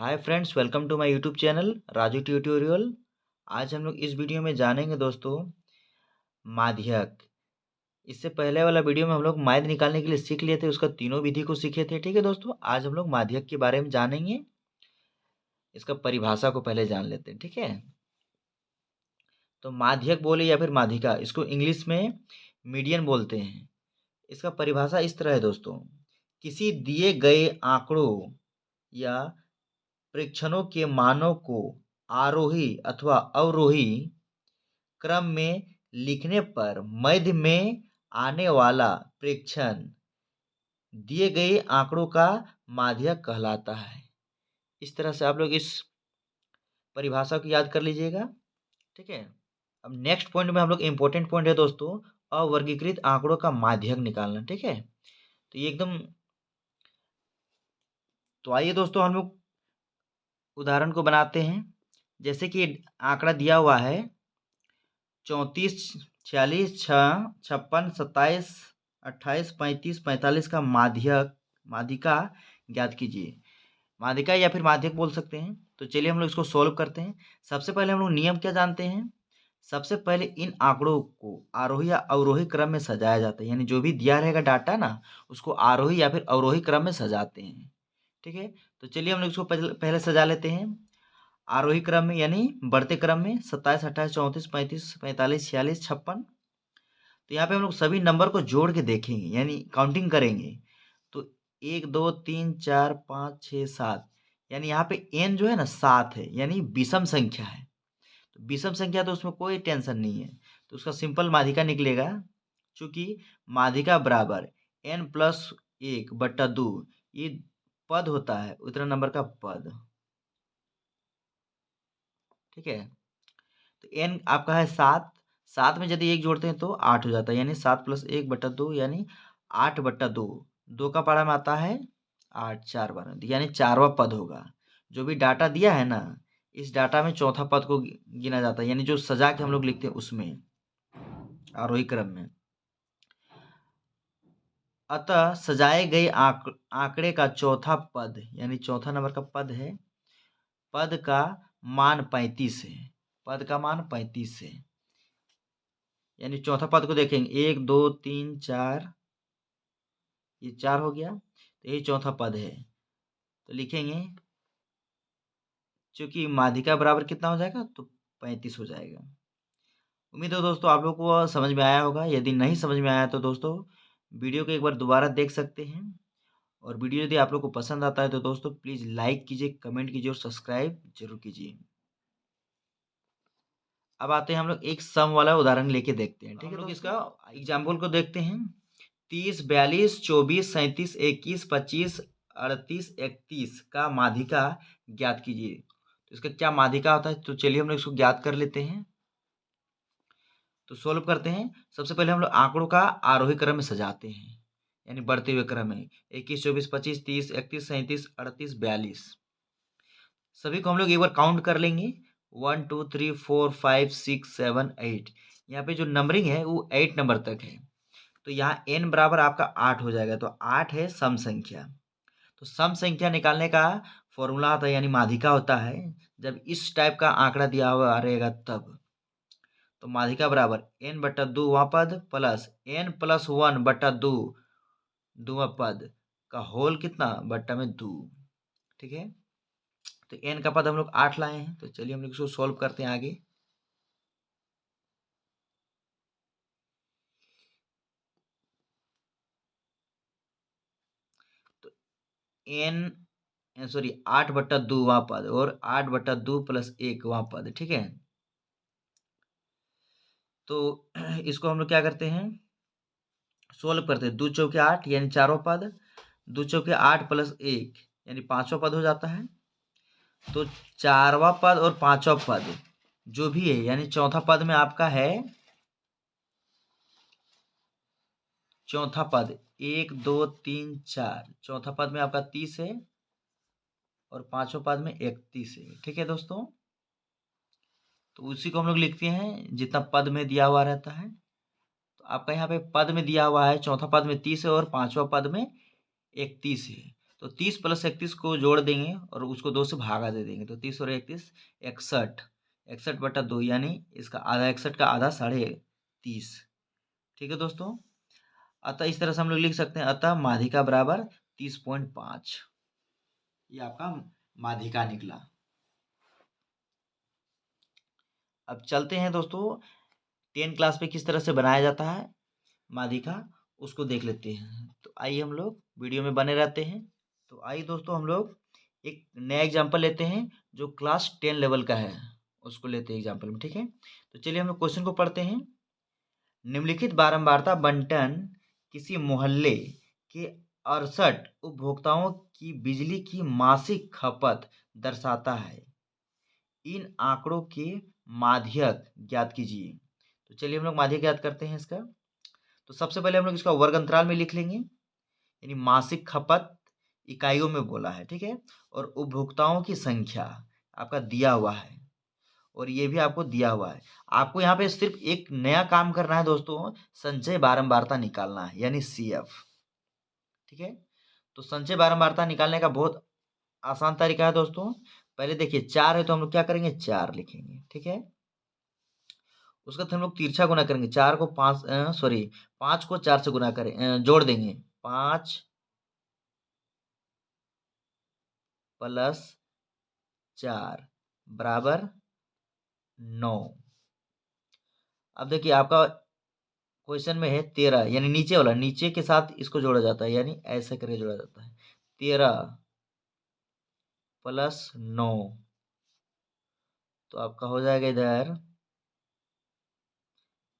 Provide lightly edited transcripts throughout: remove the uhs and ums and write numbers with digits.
Hi friends, welcome to my YouTube channel Raju tutorial. आज हम लोग इस वीडियो में जानेंगे दोस्तों माध्यक। इससे पहले वाला वीडियो में हम लोग माध्य निकालने के लिए सीख लिए थे, उसका तीनों विधि को सीखे थे। ठीक है दोस्तों, आज हम लोग माध्यक के बारे में जानेंगे। इसका परिभाषा को पहले जान लेते हैं। ठीक है, तो माध्यक बोले या फिर माध्यिका, इसको इंग्लिश में मीडियन बोलते हैं। इसका परिभाषा इस तरह है दोस्तों, किसी दिए गए आंकड़ों या प्रेक्षणों के मानों को आरोही अथवा अवरोही क्रम में लिखने पर मध्य में आने वाला प्रेक्षण दिए गए आंकड़ों का माध्यक कहलाता है। इस तरह से आप लोग इस परिभाषा को याद कर लीजिएगा। ठीक है, अब नेक्स्ट पॉइंट में हम लोग इम्पोर्टेंट पॉइंट है दोस्तों, अवर्गीकृत आंकड़ों का माध्यक निकालना। ठीक है, तो ये एकदम, तो आइए दोस्तों हम लोग उदाहरण को बनाते हैं। जैसे कि आंकड़ा दिया हुआ है 34, 46, 56, 27, 28, 35, 45 का माध्यिका ज्ञात कीजिए। माध्यिका या फिर माध्यक बोल सकते हैं। तो चलिए हम लोग इसको सॉल्व करते हैं। सबसे पहले हम लोग नियम क्या जानते हैं। सबसे पहले इन आंकड़ों को आरोही या अवरोही क्रम में सजाया जाता है, यानी जो भी दिया रहेगा डाटा ना, उसको आरोही या फिर अवरोही क्रम में सजाते हैं। ठीक है, तो चलिए हम लोग इसको पहले सजा लेते हैं आरोही क्रम में, यानी बढ़ते क्रम में 27, 28, 34, 35, 45, 46, 56। तो यहाँ पे हम लोग सभी नंबर को जोड़ के देखेंगे, यानी काउंटिंग करेंगे। तो 1, 2, 3, 4, 5, 6, 7, यानी यहाँ पे n जो है ना 7 है, यानी विषम संख्या है। तो विषम संख्या तो उसमें कोई टेंशन नहीं है, तो उसका सिंपल माध्यिका निकलेगा। चूंकि माध्यिका बराबर n+1/2 ये पद होता है, उतना नंबर का पद। ठीक है, तो n आपका है 7, 7 में यदि 1 जोड़ते हैं तो 8 हो जाता है, यानी 7 + 1/2 यानी 8/2। 2 का पारा में आता है 8, 4 बार, यानी 4वां पद होगा। जो भी डाटा दिया है ना, इस डाटा में चौथा पद को गिना जाता है, यानी जो सजा के हम लोग लिखते हैं उसमें, आरोही क्रम में। अतः सजाए गए आंकड़े का चौथा पद, यानी चौथा नंबर का पद है, पद का मान 35 है। पद का मान 35 है, यानी चौथा पद को देखेंगे 1, 2, 3, 4, ये 4 हो गया, तो यही चौथा पद है। तो लिखेंगे, क्योंकि माध्यिका बराबर कितना हो जाएगा, तो 35 हो जाएगा। उम्मीद है दोस्तों आप लोगों को समझ में आया होगा। यदि नहीं समझ में आया तो दोस्तों वीडियो को एक बार दोबारा देख सकते हैं। और वीडियो यदि आप लोग को पसंद आता है तो दोस्तों प्लीज़ लाइक कीजिए, कमेंट कीजिए और सब्सक्राइब जरूर कीजिए। अब आते हैं हम लोग एक सम वाला उदाहरण लेके देखते हैं। ठीक है, हम लोग इसका एग्जाम्पल को देखते हैं। 30, 42, 24, 37, 21, 25, 38, 31 का माध्यिका ज्ञात कीजिए। तो इसका क्या माध्यिका होता है, तो चलिए हम लोग इसको ज्ञात कर लेते हैं। तो सोल्व करते हैं। सबसे पहले हम लोग आंकड़ों का आरोही क्रम में सजाते हैं, यानी बढ़ते हुए क्रम में 21, 24, 25, 30, 31, 37, 38, 42। सभी को हम लोग एक बार काउंट कर लेंगे। 1, 2, 3, 4, 5, 6, 7, 8। यहाँ पे जो नंबरिंग है वो 8 नंबर तक है। तो यहाँ n बराबर आपका 8 हो जाएगा। तो 8 है सम संख्या। तो सम संख्या निकालने का फॉर्मूला होता है, यानी माध्यिका होता है, जब इस टाइप का आंकड़ा दिया हुआ रहेगा तब। तो माध्यिका बराबर n/2 वां पद प्लस n+1/2 दूसरा पद का होल कितना बट्टा में 2। ठीक है, तो n का पद हम लोग 8 लाए हैं। तो चलिए हम लोग इसको सॉल्व करते हैं आगे। तो n सॉरी 8/2 वां पद और 8/2 + 1 वां पद। ठीक है, तो इसको हम लोग क्या करते हैं, सोल्व करते हैं। 2 चौके 8 यानी चारों पद, 2 चौके 8 + 1 यानी पांचवा पद हो जाता है। तो चारवा पद और पांचवा पद जो भी है, यानी चौथा पद में आपका है, चौथा पद 1, 2, 3, 4, चौथा पद में आपका 30 है और पांचवा पद में 31 है। ठीक है दोस्तों, तो उसी को हम लोग लिखते हैं जितना पद में दिया हुआ रहता है। तो आपका यहाँ पे पद में दिया हुआ है, चौथा पद में 30 है और पांचवा पद में 31 है। तो 30 प्लस 31 को जोड़ देंगे और उसको 2 से भागा दे देंगे, तो 30 और 31 61, 61/2 यानी इसका आधा, 61 का आधा 30.5। ठीक है दोस्तों, अतः इस तरह से हम लोग लिख सकते हैं, अतः माध्यिका बराबर 30.5। ये आपका माध्यिका निकला। अब चलते हैं दोस्तों 10 क्लास पे किस तरह से बनाया जाता है माध्यिका, उसको देख लेते हैं। तो आइए हम लोग वीडियो में बने रहते हैं। तो आइए दोस्तों हम लोग एक नया एग्जाम्पल लेते हैं जो क्लास 10 लेवल का है, उसको लेते हैं एग्जाम्पल में। ठीक है, तो चलिए हम लोग क्वेश्चन को पढ़ते हैं। निम्नलिखित बारंबारता बंटन किसी मोहल्ले के 68 उपभोक्ताओं की बिजली की मासिक खपत दर्शाता है। इन आंकड़ों के माध्यक ज्ञात कीजिए। तो चलिए हम लोग माध्यक ज्ञात करते हैं इसका। तो सबसे पहले हम लोग इसका वर्ग अंतराल में लिख लेंगे, यानी मासिक खपत इकाइयों में बोला है। ठीक है, और उपभोक्ताओं की संख्या आपका दिया हुआ है, और ये भी आपको दिया हुआ है। आपको यहाँ पे सिर्फ एक नया काम करना है दोस्तों, संचय बारंबारता निकालना है, यानी CF। ठीक है, तो संचय बारंबारता निकालने का बहुत आसान तरीका है दोस्तों। पहले देखिए 4 है तो हम लोग क्या करेंगे, 4 लिखेंगे। ठीक है, उसका हम लोग तिरछा गुना करेंगे, 4 को 5 सॉरी 5 को 4 से गुना करें, जोड़ देंगे, 5 प्लस 4 बराबर 9। अब देखिए आपका क्वेश्चन में है 13, यानी नीचे वाला, नीचे के साथ इसको जोड़ा जाता है, यानी ऐसे करके जोड़ा जाता है। 13 प्लस 9, तो आपका हो जाएगा इधर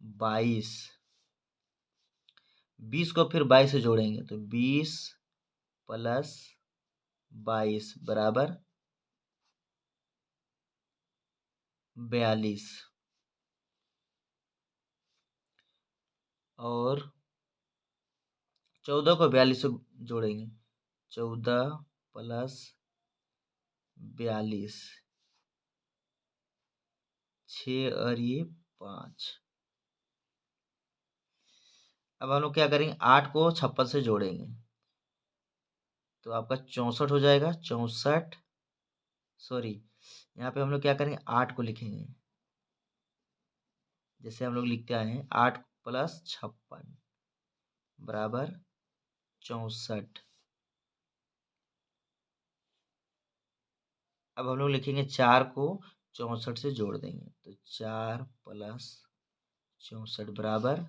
22। 20 को फिर 22 से जोड़ेंगे, तो 20 प्लस 22 बराबर 42। और 14 को 42 से जोड़ेंगे, 14 प्लस 42, 6 और ये 5। अब हम लोग क्या करेंगे, 8 को 56 से जोड़ेंगे, तो आपका 64 हो जाएगा। 64 सॉरी, यहाँ पे हम लोग क्या करेंगे, 8 को लिखेंगे, जैसे हम लोग लिखते आए हैं, 8 प्लस 56 बराबर 64। अब हम लोग लिखेंगे 4 को 64 से जोड़ देंगे, तो 4 प्लस 64 बराबर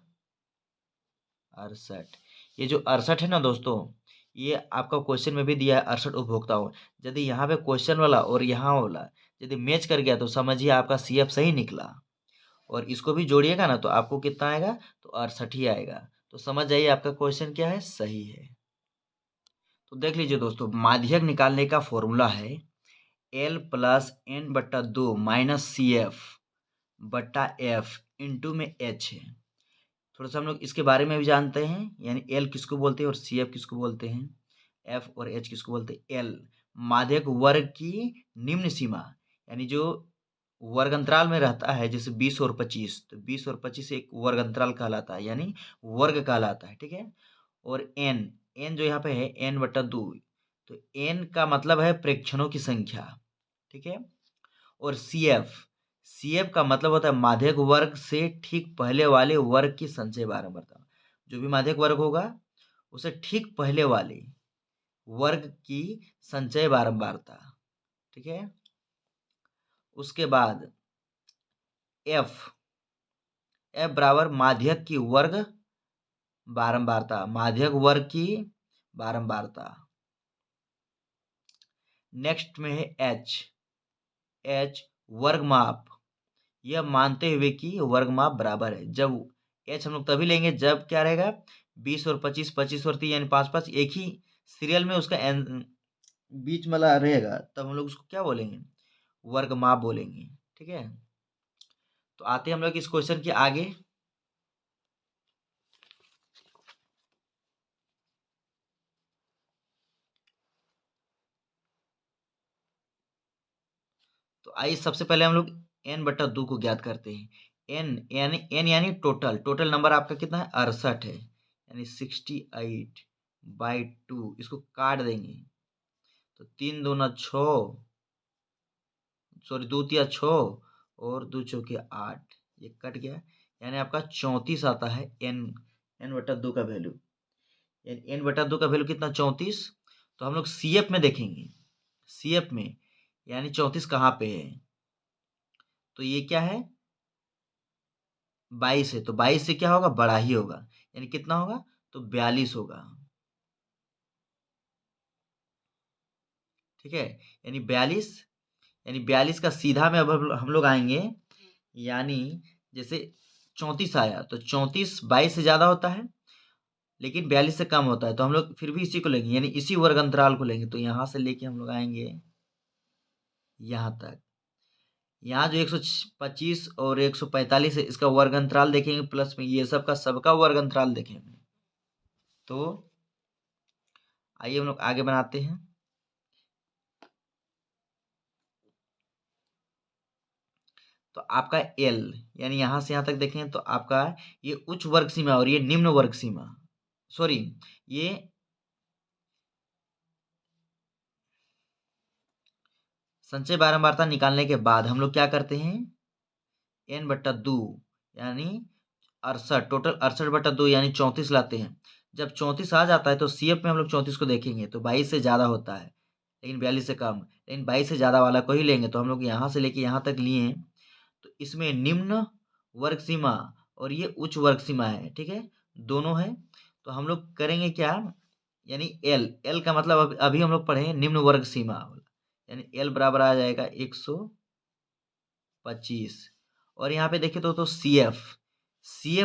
68। ये जो 68 है ना दोस्तों, ये आपका क्वेश्चन में भी दिया है 68 उपभोक्ताओं। यदि यहाँ पे क्वेश्चन वाला और यहाँ वाला यदि मैच कर गया तो समझिए आपका CF सही निकला, और इसको भी जोड़िएगा ना तो आपको कितना आएगा, तो 68 ही आएगा। तो समझ जाइए आपका क्वेश्चन क्या है, सही है। तो देख लीजिए दोस्तों, माध्यक निकालने का फॉर्मूला है L plus N/2 minus CF बट्टा F इंटू में H है। थोड़ा सा हम लोग इसके बारे में भी जानते हैं, यानी L किसको बोलते हैं और CF किसको बोलते हैं, F और H किसको बोलते हैं। L माध्यक वर्ग की निम्न सीमा, यानी जो वर्ग अंतराल में रहता है, जैसे 20 और 25, तो 20 और 25 एक वर्ग अंतराल कहलाता है, यानी वर्ग कहलाता है। ठीक है, और n जो यहाँ पे है N/2, तो n का मतलब है प्रेक्षणों की संख्या। ठीक है, और CF का मतलब होता है माध्यक वर्ग से ठीक पहले वाले वर्ग की संचय बारंबारता। जो भी माध्यक वर्ग होगा उसे ठीक पहले वाले वर्ग की संचय बारंबारता। ठीक है, उसके बाद F बराबर माध्यक की वर्ग बारंबारता, माध्यक वर्ग की बारंबारता। नेक्स्ट में है H वर्ग माप, यह मानते हुए कि वर्ग माप बराबर है। जब H हम लोग तभी लेंगे जब क्या रहेगा, 20 और 25, 25 और 30 यानी 5 एक ही सीरियल में उसका बीच में रहेगा, तब हम लोग उसको क्या बोलेंगे, वर्ग माप बोलेंगे। ठीक है, तो आते हैं हम लोग इस क्वेश्चन के आगे। तो आइए सबसे पहले हम लोग N/2 को ज्ञात करते हैं। n यानी टोटल नंबर आपका कितना है, 68 है, यानी 68/2। इसको काट देंगे तो 3 दूना 6, सॉरी 2 तिया 6 और 2 चौके 8, ये कट गया, यानी आपका 34 आता है n बटा 2 का वैल्यू। n बटा 2 का वैल्यू कितना, 34। तो हम लोग CF में देखेंगे, CF में यानी 34 कहाँ पे है, तो ये क्या है 22 है, तो 22 से क्या होगा, बड़ा ही होगा, यानी कितना होगा, तो 42 होगा। ठीक है, यानी 42 का सीधा में अब हम लोग आएंगे, यानी जैसे 34 आया तो 34 22 से ज़्यादा होता है लेकिन 42 से कम होता है, तो हम लोग फिर भी इसी को लेंगे, यानी इसी वर्ग अंतराल को लेंगे। तो यहाँ से लेके हम लोग आएंगे यहाँ तक, यहाँ जो 125 और 145 है इसका वर्ग अंतराल देखेंगे, प्लस में ये सब का सबका वर्ग अंतराल देखेंगे। तो आइए हम लोग आगे बनाते हैं। तो आपका L यानी यहाँ से यहाँ तक देखें तो आपका ये उच्च वर्ग सीमा और ये निम्न वर्ग सीमा, सॉरी ये संचय बारंबारता निकालने के बाद हम लोग क्या करते हैं, n बट्टा 2 यानी 68, टोटल 68 बट्टा 2 यानी 34 लाते हैं। जब 34 आ जाता है तो CF में हम लोग 34 को देखेंगे तो 22 से ज़्यादा होता है लेकिन 42 से कम, लेकिन 22 से ज़्यादा वाला को ही लेंगे। तो हम लोग यहाँ से लेके यहाँ तक लिए, तो इसमें निम्न वर्ग सीमा और ये उच्च वर्ग सीमा है, ठीक है, दोनों है। तो हम लोग करेंगे क्या, यानी L का मतलब अभी हम लोग पढ़े निम्न वर्ग सीमा, यानी L बराबर आ जाएगा 125। और यहाँ पे देखें तो CF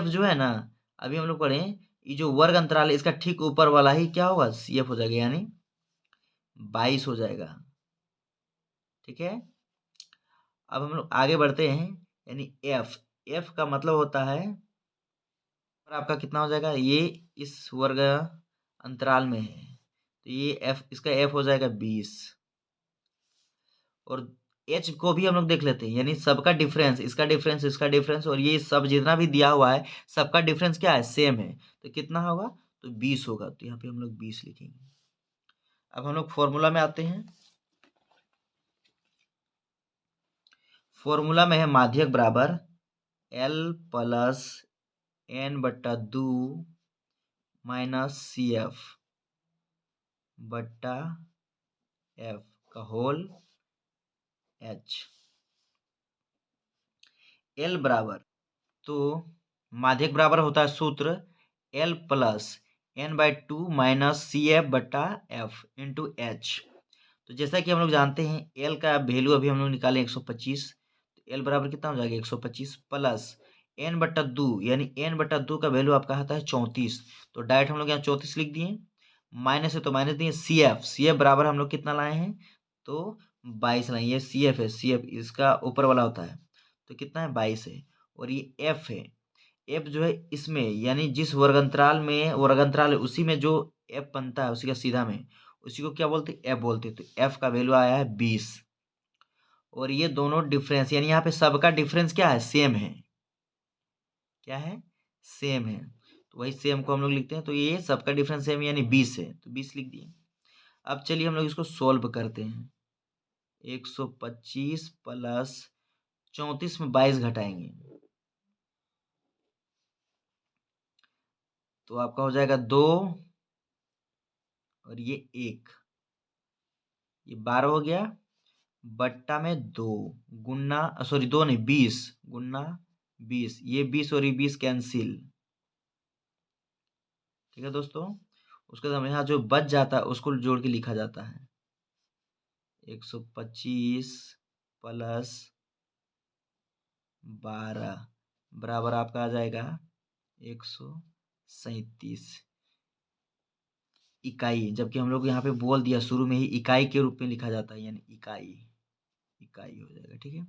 जो है ना, अभी हम लोग पढ़े ये जो वर्ग अंतराल है इसका ठीक ऊपर वाला ही क्या होगा, CF हो जाएगा, यानी 22 हो जाएगा। ठीक है, अब हम लोग आगे बढ़ते हैं, यानी F का मतलब होता है, और आपका कितना हो जाएगा, ये इस वर्ग अंतराल में है तो ये इसका F हो जाएगा 20। और H को भी हम लोग देख लेते हैं, यानी सबका डिफरेंस, इसका डिफरेंस, इसका डिफरेंस और ये सब जितना भी दिया हुआ है सबका डिफरेंस क्या है, सेम है, तो कितना होगा, तो 20 होगा। तो यहाँ पे हम लोग 20 लिखेंगे। अब हम लोग फॉर्मूला में आते हैं। फॉर्मूला में है माध्यक बराबर L प्लस n बट्टा 2 माइनस CF बट्टा F का होल H। L बराबर, तो माध्यक बराबर होता है सूत्र L plus n/2 minus CF बट्टा F इंटू H। तो जैसा कि हम लोग जानते हैं L का वैल्यू अभी हम लोग निकाले 125, तो L बराबर कितना हो जाएगा 125 प्लस n/2 यानी n/2 का वैल्यू आपका आता है 34, तो डायरेक्ट हम लोग यहाँ 34 लिख दिए, माइनस है तो माइनस दिए। CF बराबर हम लोग कितना लाए हैं, तो 22 लाए, ये CF है, CF इसका ऊपर वाला होता है, तो कितना है 22 है। और ये F है, F जो है इसमें यानी जिस वर्गंतराल में वर्गंतराल है उसी में जो F बनता है उसी का सीधा में, उसी को क्या बोलते हैं, F बोलते हैं। तो F का वैल्यू आया है 20। और ये दोनों डिफरेंस यानी यहाँ पे सबका डिफरेंस क्या है, सेम है, क्या है, सेम है, तो वही सेम को हम लोग लिखते हैं। तो ये सबका डिफरेंस सेम यानी 20 है, तो 20 लिख दिए। अब चलिए हम लोग इसको सोल्व करते हैं। 125 प्लस 34 में 22 घटाएंगे तो आपका हो जाएगा 2 और ये 1, ये 12 हो गया, बट्टा में 2 गुन्ना, सॉरी 2 नहीं 20 गुन्ना 20, ये 20 और ये 20 कैंसिल। ठीक है दोस्तों, उसके बाद यहाँ जो बच जाता है उसको जोड़ के लिखा जाता है 125 प्लस 12 बराबर आपका आ जाएगा 137 इकाई, जबकि हम लोग यहाँ पे बोल दिया शुरू में ही इकाई के रूप में लिखा जाता है, यानी इकाई हो जाएगा। ठीक है,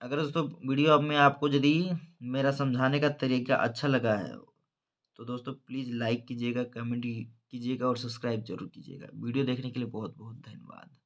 अगर दोस्तों वीडियो अब में आपको यदि मेरा समझाने का तरीका अच्छा लगा है तो दोस्तों प्लीज़ लाइक कीजिएगा, कमेंट कीजिएगा और सब्सक्राइब जरूर कीजिएगा। वीडियो देखने के लिए बहुत बहुत धन्यवाद।